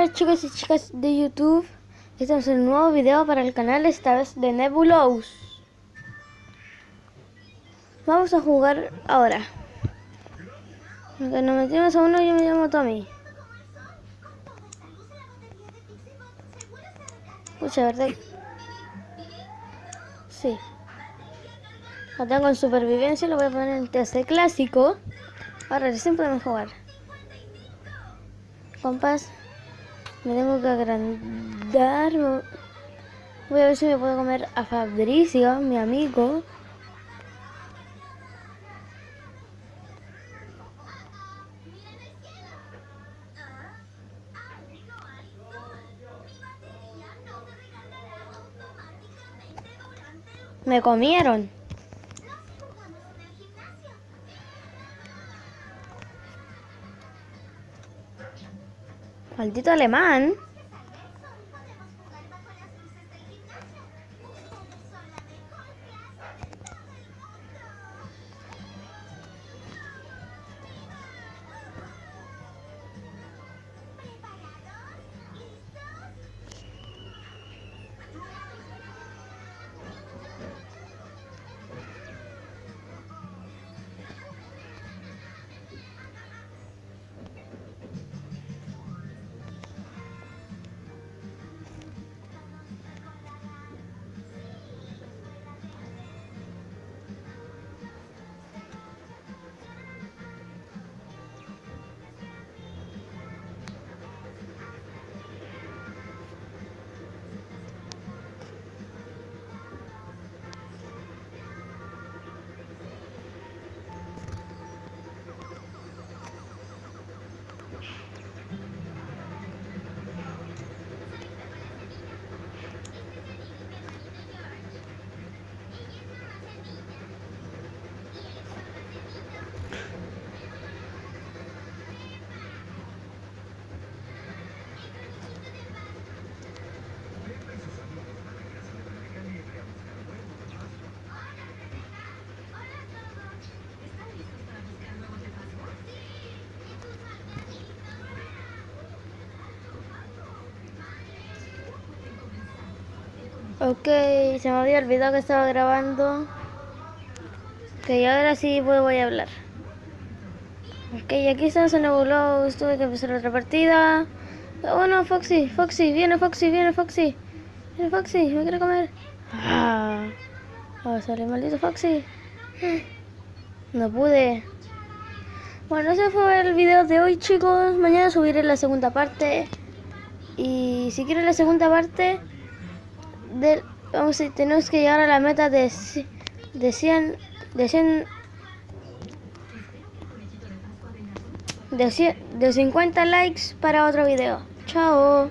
Hola chicos y chicas de YouTube, este es un nuevo video para el canal, esta vez de Nebulous. Vamos a jugar ahora. Aunque nos metimos a uno, yo me llamo Tommy. Pucha, ¿verdad? Sí. Lo tengo en supervivencia, lo voy a poner en TC clásico. Ahora recién podemos jugar. Compás, me tengo que agrandar. Voy a ver si me puedo comer a Fabricio, mi amigo. Me comieron. Maldito alemán. Ok, se me había olvidado que estaba grabando. Ok, ahora sí voy a hablar. Ok, aquí estamos en Nebulous. Tuve que empezar otra partida. Oh no, Foxy, viene Foxy. Viene Foxy, me quiere comer. Sale maldito Foxy. No pude. Bueno, ese fue el video de hoy, chicos. Mañana subiré la segunda parte. Y si quieren la segunda parte tenemos que llegar a la meta de 50 likes para otro video. Chao.